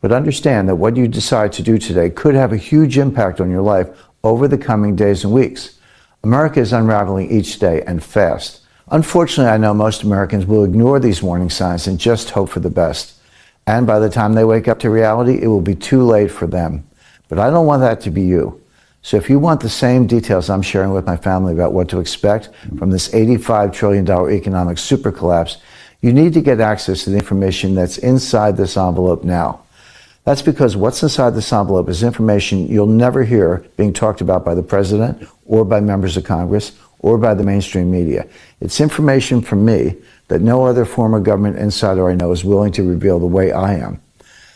But understand that what you decide to do today could have a huge impact on your life over the coming days and weeks. America is unraveling each day and fast. Unfortunately, I know most Americans will ignore these warning signs and just hope for the best. And by the time they wake up to reality, it will be too late for them. But I don't want that to be you. So if you want the same details I'm sharing with my family about what to expect from this $85 trillion economic super collapse, you need to get access to the information that's inside this envelope now. That's because what's inside this envelope is information you'll never hear being talked about by the president or by members of Congress or by the mainstream media. It's information from me that no other former government insider I know is willing to reveal the way I am.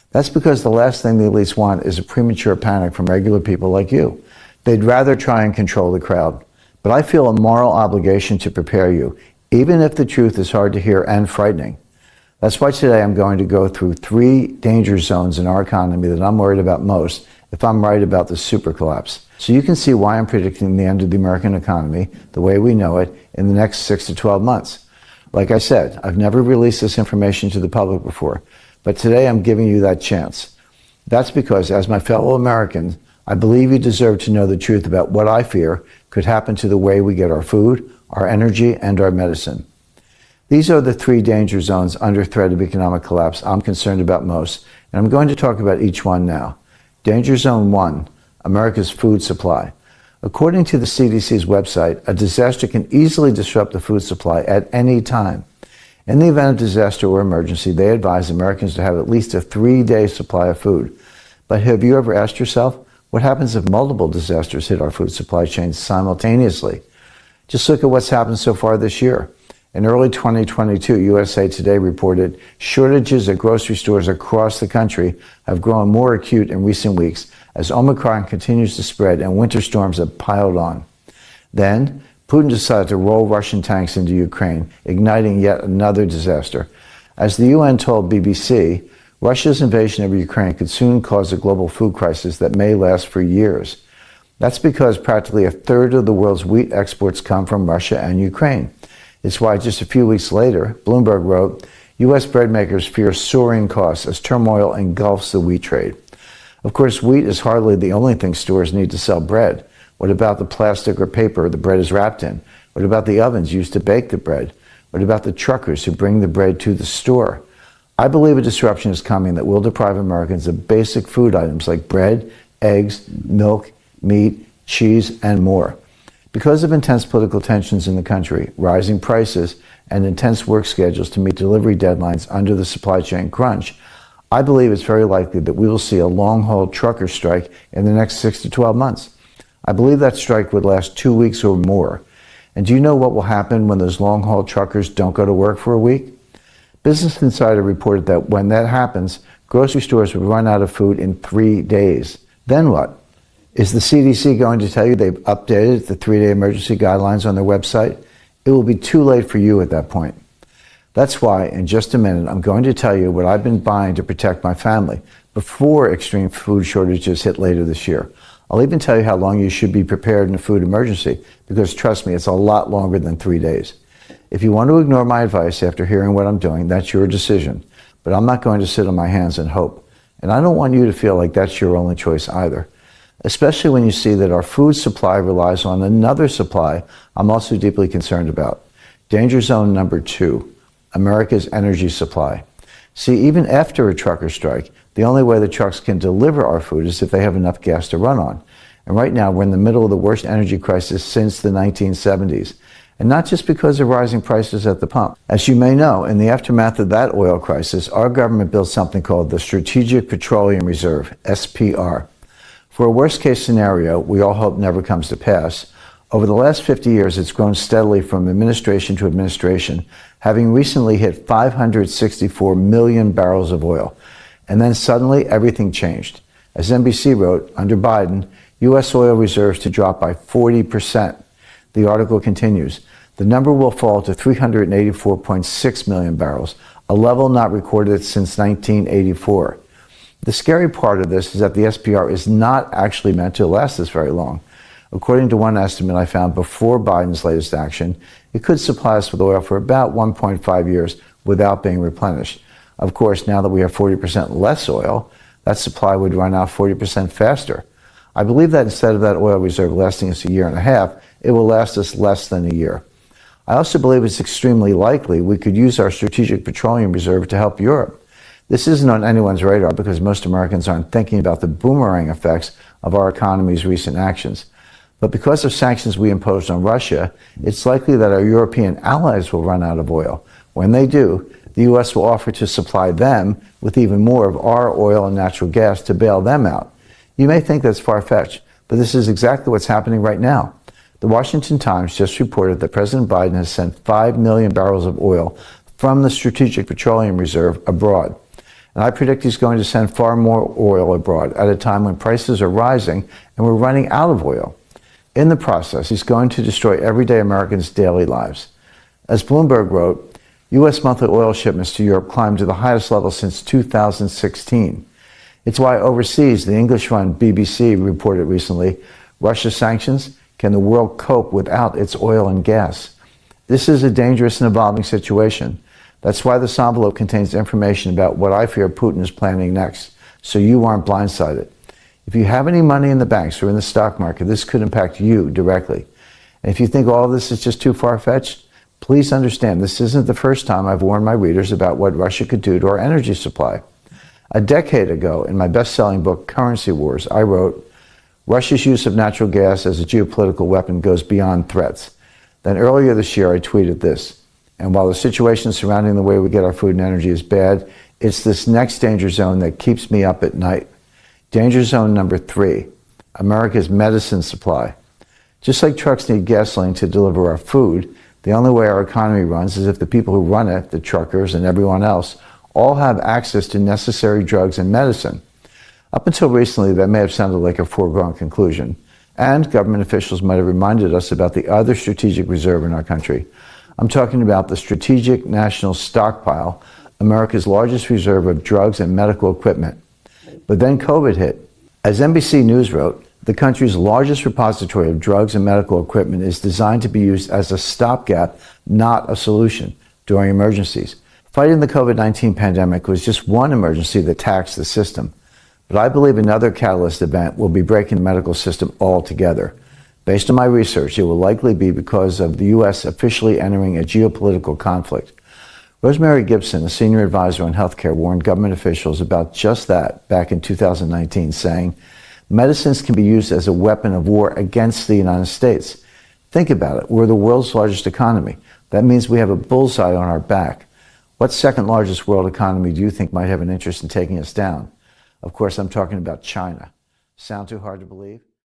That's because the last thing the elites want is a premature panic from regular people like you. They'd rather try and control the crowd. But I feel a moral obligation to prepare you, even if the truth is hard to hear and frightening. That's why today I'm going to go through 3 danger zones in our economy that I'm worried about most if I'm right about the super collapse. So you can see why I'm predicting the end of the American economy, the way we know it, in the next 6 to 12 months. Like I said, I've never released this information to the public before, but today I'm giving you that chance. That's because, as my fellow Americans, I believe you deserve to know the truth about what I fear could happen to the way we get our food, our energy, and our medicine. These are the 3 danger zones under threat of economic collapse I'm concerned about most, and I'm going to talk about each one now. Danger Zone 1, America's food supply. According to the CDC's website, a disaster can easily disrupt the food supply at any time. In the event of disaster or emergency, they advise Americans to have at least a 3-day supply of food. But have you ever asked yourself, what happens if multiple disasters hit our food supply chains simultaneously? Just look at what's happened so far this year. In early 2022, USA Today reported shortages at grocery stores across the country have grown more acute in recent weeks as Omicron continues to spread and winter storms have piled on. Then, Putin decided to roll Russian tanks into Ukraine, igniting yet another disaster. As the UN told BBC, Russia's invasion of Ukraine could soon cause a global food crisis that may last for years. That's because practically a third of the world's wheat exports come from Russia and Ukraine. It's why just a few weeks later, Bloomberg wrote, U.S. bread makers fear soaring costs as turmoil engulfs the wheat trade. Of course, wheat is hardly the only thing stores need to sell bread. What about the plastic or paper the bread is wrapped in? What about the ovens used to bake the bread? What about the truckers who bring the bread to the store? I believe a disruption is coming that will deprive Americans of basic food items like bread, eggs, milk, meat, cheese, and more. Because of intense political tensions in the country, rising prices, and intense work schedules to meet delivery deadlines under the supply chain crunch, I believe it's very likely that we will see a long-haul trucker strike in the next 6 to 12 months. I believe that strike would last 2 weeks or more. And do you know what will happen when those long-haul truckers don't go to work for a week? Business Insider reported that when that happens, grocery stores would run out of food in 3 days. Then what? Is the CDC going to tell you they've updated the 3-day emergency guidelines on their website? It will be too late for you at that point. That's why, in just a minute, I'm going to tell you what I've been buying to protect my family before extreme food shortages hit later this year. I'll even tell you how long you should be prepared in a food emergency, because trust me, it's a lot longer than 3 days. If you want to ignore my advice after hearing what I'm doing, that's your decision. But I'm not going to sit on my hands and hope. And I don't want you to feel like that's your only choice either. Especially when you see that our food supply relies on another supply I'm also deeply concerned about. Danger zone number 2, America's energy supply. See, even after a trucker strike, the only way the trucks can deliver our food is if they have enough gas to run on. And right now, we're in the middle of the worst energy crisis since the 1970s. And not just because of rising prices at the pump. As you may know, in the aftermath of that oil crisis, our government built something called the Strategic Petroleum Reserve, SPR. For a worst-case scenario, we all hope never comes to pass, over the last 50 years, it's grown steadily from administration to administration, having recently hit 564 million barrels of oil. And then suddenly, everything changed. As NBC wrote, under Biden, U.S. oil reserves to drop by 40%. The article continues, the number will fall to 384.6 million barrels, a level not recorded since 1984. The scary part of this is that the SPR is not actually meant to last this very long. According to one estimate I found before Biden's latest action, it could supply us with oil for about 1.5 years without being replenished. Of course, now that we have 40% less oil, that supply would run out 40% faster. I believe that instead of that oil reserve lasting us a year and a half, it will last us less than a year. I also believe it's extremely likely we could use our strategic petroleum reserve to help Europe. This isn't on anyone's radar because most Americans aren't thinking about the boomerang effects of our economy's recent actions. But because of sanctions we imposed on Russia, it's likely that our European allies will run out of oil. When they do, the U.S. will offer to supply them with even more of our oil and natural gas to bail them out. You may think that's far-fetched, but this is exactly what's happening right now. The Washington Times just reported that President Biden has sent 5 million barrels of oil from the Strategic Petroleum Reserve abroad. And I predict he's going to send far more oil abroad at a time when prices are rising and we're running out of oil. In the process, he's going to destroy everyday Americans' daily lives. As Bloomberg wrote, U.S. monthly oil shipments to Europe climbed to the highest level since 2016. It's why overseas, the English-run BBC reported recently, Russia sanctions, can the world cope without its oil and gas? This is a dangerous and evolving situation. That's why this envelope contains information about what I fear Putin is planning next, so you aren't blindsided. If you have any money in the banks or in the stock market, this could impact you directly. And if you think all of this is just too far-fetched, please understand this isn't the first time I've warned my readers about what Russia could do to our energy supply. A decade ago, in my best-selling book, Currency Wars, I wrote, Russia's use of natural gas as a geopolitical weapon goes beyond threats. Then earlier this year, I tweeted this, and while the situation surrounding the way we get our food and energy is bad, it's this next danger zone that keeps me up at night. Danger zone number 3, America's medicine supply. Just like trucks need gasoline to deliver our food, the only way our economy runs is if the people who run it, the truckers and everyone else, all have access to necessary drugs and medicine. Up until recently, that may have sounded like a foregone conclusion, and government officials might have reminded us about the other strategic reserve in our country. I'm talking about the Strategic National Stockpile, America's largest reserve of drugs and medical equipment. But then COVID hit. As NBC News wrote, the country's largest repository of drugs and medical equipment is designed to be used as a stopgap, not a solution, during emergencies. Fighting the COVID-19 pandemic was just one emergency that taxed the system. But I believe another catalyst event will be breaking the medical system altogether. Based on my research, it will likely be because of the U.S. officially entering a geopolitical conflict. Rosemary Gibson, a senior advisor on healthcare, warned government officials about just that back in 2019, saying, medicines can be used as a weapon of war against the United States. Think about it. We're the world's largest economy. That means we have a bullseye on our back. What second largest world economy do you think might have an interest in taking us down? Of course, I'm talking about China. Sound too hard to believe?